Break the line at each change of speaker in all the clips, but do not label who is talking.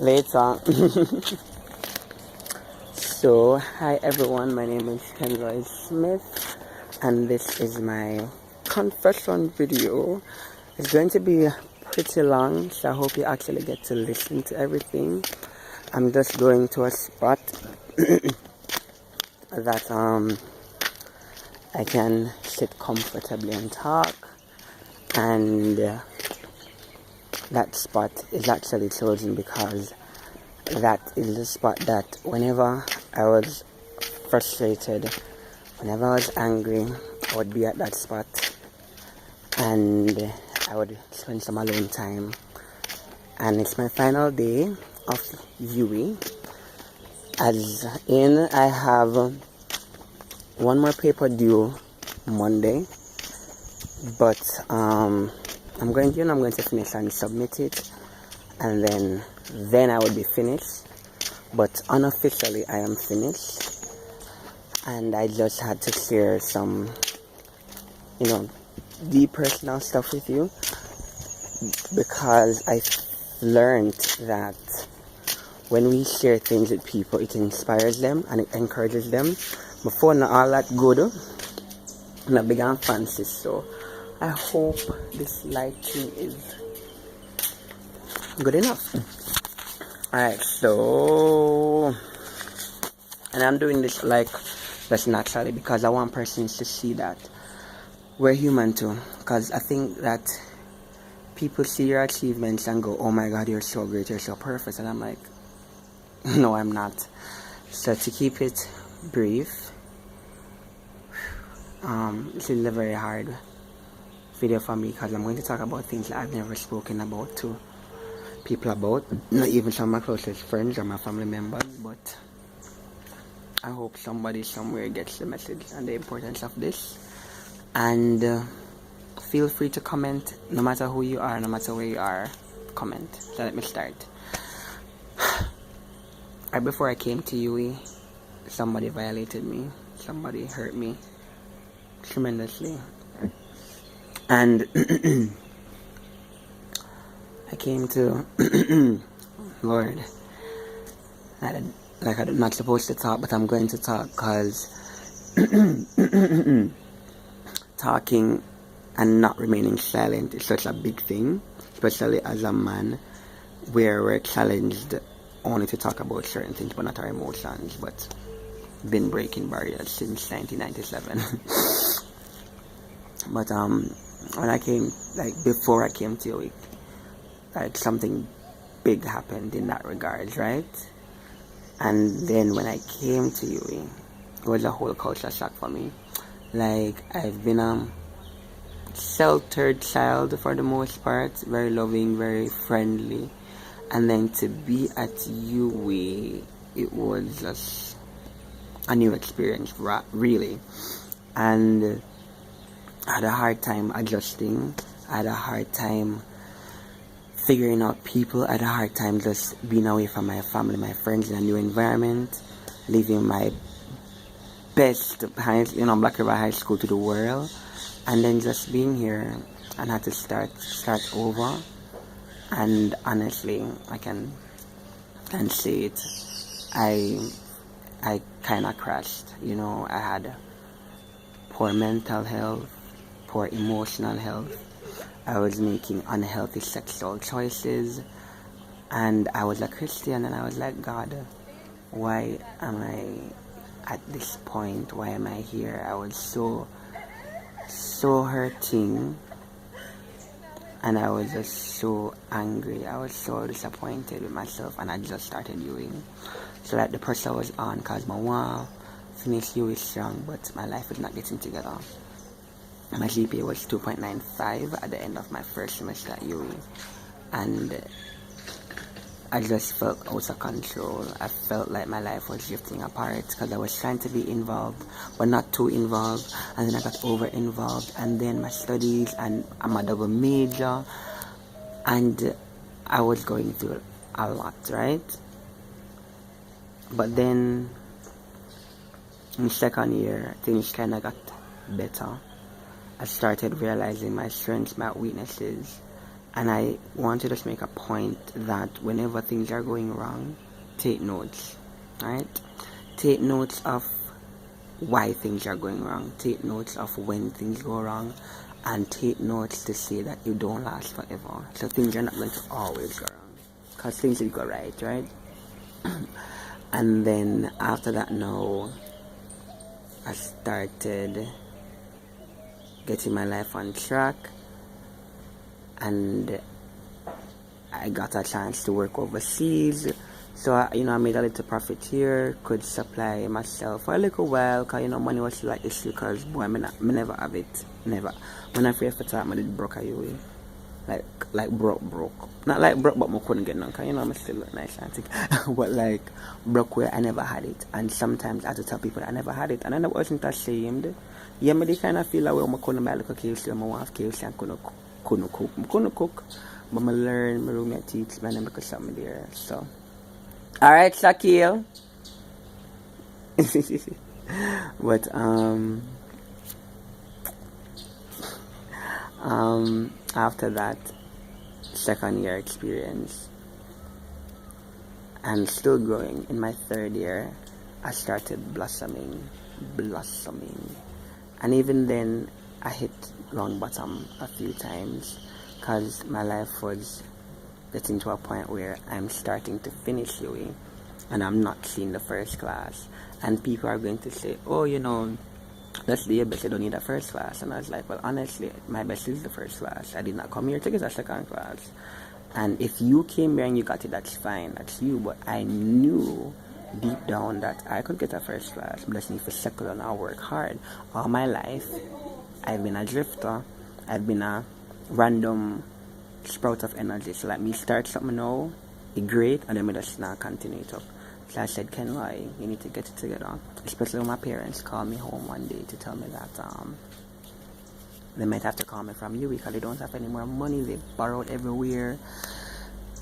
later. So, hi everyone, my name is Kenloy Smith, and this is my confession video. It's going to be pretty long, so I hope you actually get to listen to everything. I'm just going to a spot that I can sit comfortably and talk, and that spot is actually chosen because that is the spot that whenever I was frustrated, whenever I was angry, I would be at that spot and I would spend some alone time. And it's my final day of UWI, as in I have one more paper due Monday, but I'm going to finish and submit it, and then I would be finished. But unofficially I am finished, and I just had to share some deep personal stuff with you, because I learned that when we share things with people, it inspires them and it encourages them. Before, not all that good, not big and fancy. So I hope this lighting is good enough. Alright, so, and I'm doing this that's naturally, because I want persons to see that we're human too. Because I think that people see your achievements and go, oh my god, you're so great, you're so perfect. And I'm like, no, I'm not. So to keep it brief, this is a very hard video for me, because I'm going to talk about things that I've never spoken about to people about, not even some of my closest friends or my family members. But I hope somebody somewhere gets the message and the importance of this. And feel free to comment, no matter who you are, no matter where you are, comment. So let me start. Right before I came to UWI, somebody violated me, somebody hurt me tremendously, and I came to Lord, I'm not supposed to talk, but I'm going to talk, because talking and not remaining silent is such a big thing, especially as a man, where we're challenged only to talk about certain things but not our emotions. But been breaking barriers since 1997. But when I came, before I came to UWI, something big happened in that regards, right? And then when I came to UWI, it was a whole culture shock for me. I've been a sheltered child for the most part, very loving, very friendly, and then to be at UWI, it was just a new experience, really. And I had a hard time adjusting. I had a hard time figuring out people. I had a hard time just being away from my family, my friends, in a new environment, leaving my best Black River High School to the world, and then just being here and had to start over. And honestly, I can say it, I kind of crashed. I had poor mental health, poor emotional health. I was making unhealthy sexual choices, and I was a Christian, and I was like, God, why am I at this point? Why am I here? I was so hurting, and I was just so angry. I was so disappointed with myself, and I just started UWI. So the pressure was on, because my want to finish UWI strong, but my life was not getting together. My GPA was 2.95 at the end of my first semester at UWI, and I just felt out of control. I felt like my life was drifting apart, because I was trying to be involved but not too involved, and then I got over involved, and then my studies, and I'm a double major, and I was going through a lot, right? But then in second year, things kind of got better. I started realizing my strengths, my weaknesses, And I want to just make a point that whenever things are going wrong, take notes, right? Take notes of why things are going wrong. Take notes of when things go wrong, and take notes to say that you don't last forever. So things are not going to always go wrong, because things will go right? And then after that, now I started getting my life on track, and I got a chance to work overseas. So, I made a little profit here, could supply myself for a little while, because, money was like issue, because, boy, I never have it. Never. When I first started, I did broke a UWI. Like broke. Not like broke, but I couldn't get none, because, I still look nice and thick. But, like, broke where I never had it. And sometimes I had to tell people that I never had it, and I wasn't ashamed. Yeah, I did kind of feel like, well, I couldn't buy a little KFC, and I want KFC, and couldn't cook. But I learned, my roommate teach me, and I shop me there, so. Alright, Shaquille. But after that second year experience, and still growing, in my third year I started blossoming, and even then I hit rock bottom a few times, because my life was getting to a point where I'm starting to finish UWI and I'm not seeing the first class, and people are going to say, oh, that's the best, you don't need a first class. And I was like, well, honestly, my best is the first class. I did not come here to get a second class, and if you came here and you got it, that's fine, that's you. But I knew deep down that I could get a first class, but I just need to settle and I work hard. All my life I've been a drifter, I've been a random sprout of energy. So like me start something now, it's great, and then me just not continue it up. So I said, Kenloy, you need to get it together. Especially when my parents called me home one day to tell me that they might have to call me from UWI because they don't have any more money. They borrowed everywhere.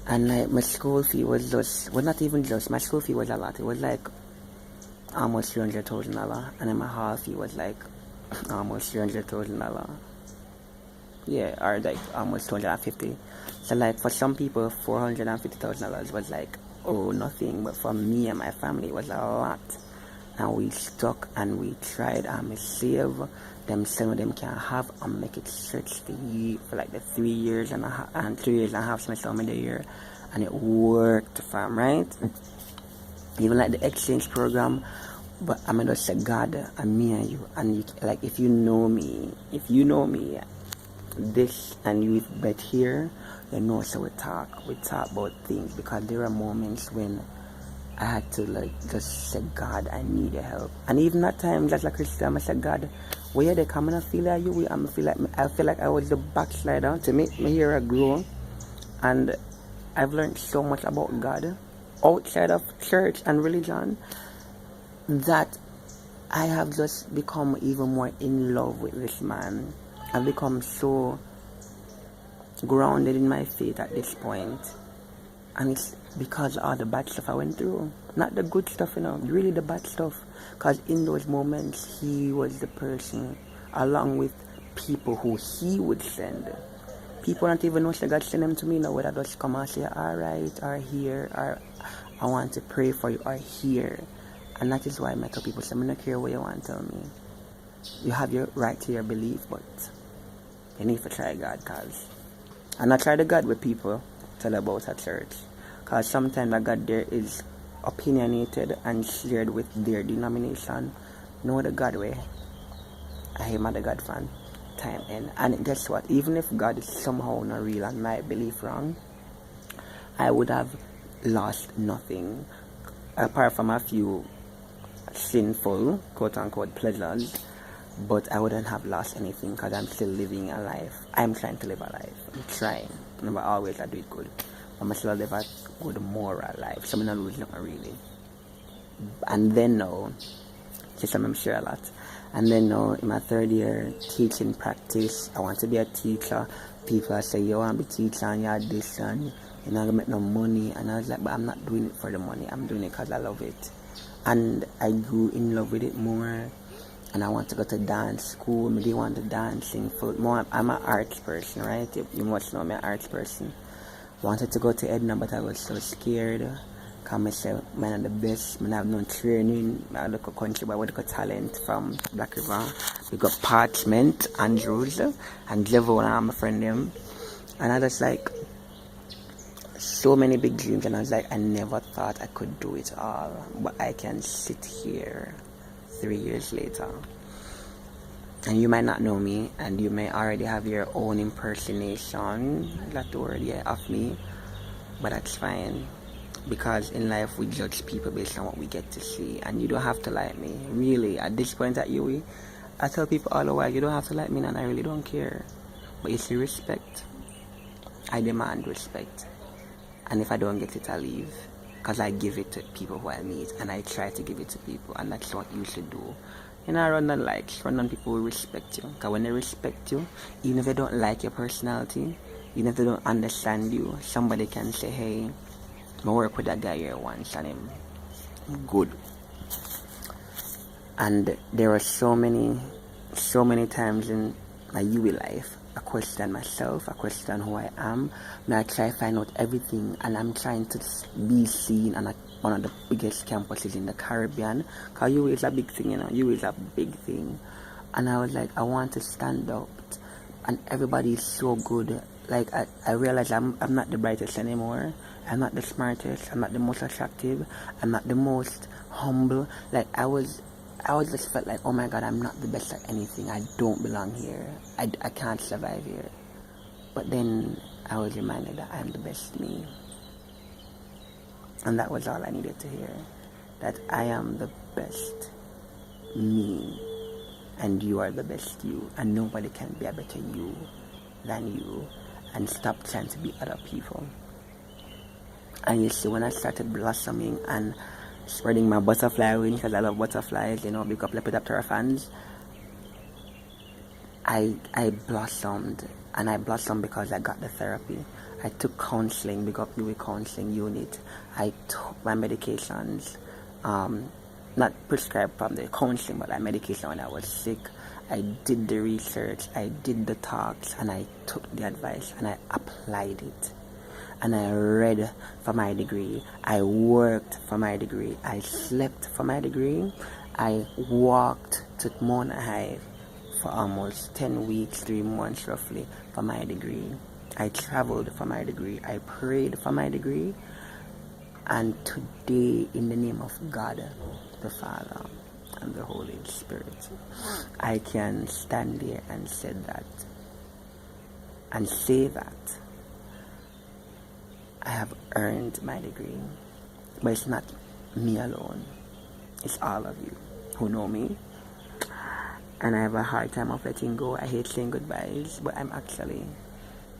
And like my school fee was just, well, not even just, my school fee was a lot. It was like almost $300,000, and then my hall fee was like almost $300,000. Yeah, or like almost 250. So like for some people, $450,000 was like, oh, nothing. But for me and my family, it was a lot. And we stuck and we tried and we save them. Some of them can have and make it stretch for like the 3 years and a half, and 3 years and a half semester of the year, and it worked, fam, right? Even like the exchange program. But I'm gonna say God and me and you, and you, like if you know me, this and you've bet here, so we talk about things, because there are moments when I had to like just say, God, I need your help. And even that time, just like Christian, I said, God, where they come and I feel like you, I feel like I was the backslider to make me here grow. And I've learned so much about God outside of church and religion that I have just become even more in love with this man. I've become so grounded in my faith at this point, and it's because of all the bad stuff I went through, not the good stuff, really the bad stuff. Because in those moments, he was the person, along with people who he would send. People don't even know that God send them to me now, whether they just come and say, alright, or here, or I want to pray for you, or here. And that is why I tell people, so I don't care what you want to tell me. You have your right to your belief, but you need to try God, because and I try the God with people tell about at church, because sometimes the God there is opinionated and shared with their denomination. Know the God way. I am the God fan. Time in. And guess what? Even if God is somehow not real and my belief wrong, I would have lost nothing apart from a few sinful, quote unquote, pleasures. But I wouldn't have lost anything, because I'm still living a life. I'm trying to live a life. I'm trying. Never always I do it good. But I still live a good moral life. So I'm not losing nothing really. And then now, just I'm sure a lot. And then now, in my third year teaching practice, I want to be a teacher. People say, you want to be a teacher and you're this and you're not going to make no money. And I was like, but I'm not doing it for the money. I'm doing it because I love it. And I grew in love with it more. and I want to go to dance school. I didn't want to dancing full. More, I'm an arts person, right? You must know I'm an arts person. Wanted to go to Edna, but I was so scared. Come I say, man, I'm the best. Man, I have no training. I look a country boy with a talent from Black River. We got Parchment, Andrews, and Level, and I'm a friend them. And I just like so many big dreams, and I was like, I never thought I could do it all, but I can sit here 3 years later. And you might not know me, and you may already have your own impersonation, that word, yeah, of me, but that's fine. Because in life we judge people based on what we get to see, and you don't have to like me. Really, at this point at UWI, I tell people all the while, you don't have to like me, and I really don't care. But you see, respect. I demand respect, and if I don't get it, I leave. Because I give it to people who I meet, and I try to give it to people, and that's what you should do. You know, run on likes, run on people who respect you. Because when they respect you, even if they don't like your personality, even if they don't understand you, somebody can say, hey, I work with that guy here once and him good. And there are so many times in my UWI life I question myself, I question who I am, and I try to find out everything, and I'm trying to be seen on one of the biggest campuses in the Caribbean, because UWI is a big thing, you know, UWI is a big thing. And I was like, I want to stand up, and everybody is so good. Like, I realize I'm not the brightest anymore. I'm not the smartest. I'm not the most attractive. I'm not the most humble. Like, I just felt like, oh my God, I'm not the best at anything. I don't belong here. I can't survive here. But then I was reminded that I'm the best me. And that was all I needed to hear. That I am the best me. And you are the best you. And nobody can be a better you than you. And stop trying to be other people. And you see, when I started blossoming and spreading my butterfly wings, because I love butterflies, you know, big up Lepidoptera fans, I blossomed. And I blossomed because I got the therapy. I took counseling, big up UWI counseling unit. I took my medications, not prescribed from the counseling, but my medication when I was sick. I did the research, I did the talks, and I took the advice and I applied it. And I read for my degree, I worked for my degree, I slept for my degree, I walked to Mona High for almost 10 weeks, 3 months roughly for my degree. I traveled for my degree, I prayed for my degree, and today, in the name of God, the Father, and the Holy Spirit, I can stand there and say that I have earned my degree. But it's not me alone, it's all of you who know me. And I have a hard time of letting go. I hate saying goodbyes, but I'm actually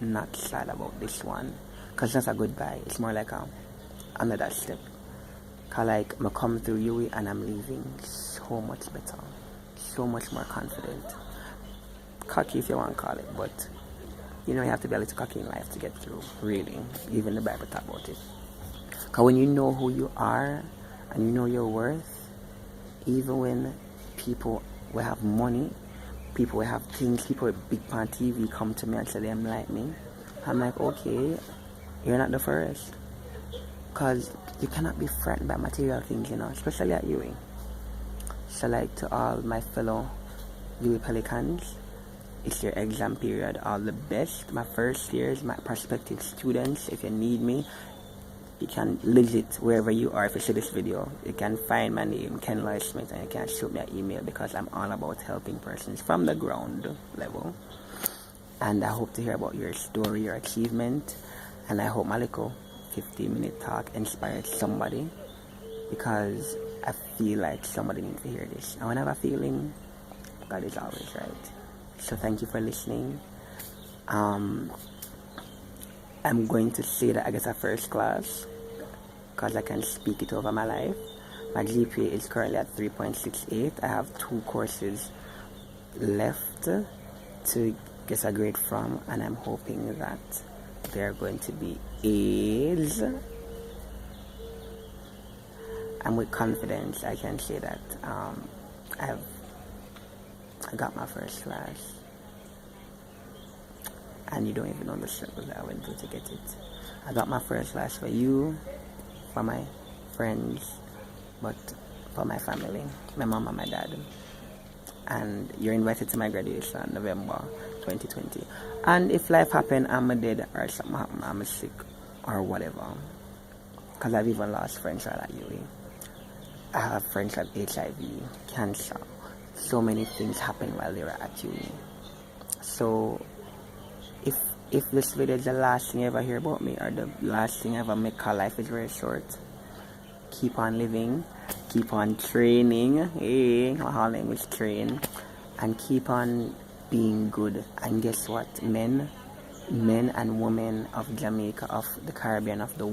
not sad about this one, because it's not a goodbye, it's more like another step. Because like, I come through UWI and I'm leaving so much better, so much more confident. Cocky if you want to call it, but you know, you have to be a little cocky in life to get through, really. Even the Bible talk about it. Because when you know who you are and you know your worth, even when people will have money, people will have things, people with big pan TV come to me and say they like me, I'm like, okay, you're not the first. Because you cannot be frightened by material things, you know, especially at UWI. So like, to all my fellow UWI Pelicans, it's your exam period. All the best. My first years, my prospective students, if you need me, you can legit, wherever you are, if you see this video, you can find my name, Kenloy Smith, and you can shoot me an email, because I'm all about helping persons from the ground level. And I hope to hear about your story, your achievement, and I hope my little 15-minute talk inspired somebody, because I feel like somebody needs to hear this. And when I have a feeling, God is always right. So thank you for listening. I'm going to say that I get a first class, because I can speak it over my life. My GPA is currently at 3.68. I have 2 courses left to get a grade from, and I'm hoping that they're going to be A's. And with confidence I can say that I've I got my first flash. And you don't even know the struggle that I went through to get it. I got my first flash for you, for my friends, but for my family, my mom and my dad. And you're invited to my graduation, November 2020. And if life happen, I'm dead or something happen, I'm sick or whatever. Because I've even lost friends at UWI. I have friends with HIV, cancer. So many things happen while they were at UWI. So if this video is the last thing you ever hear about me, or the last thing I ever make, cause life is very short, keep on living, keep on training, hey, my whole name is train, and keep on being good. And guess what, men and women of Jamaica, of the Caribbean, of the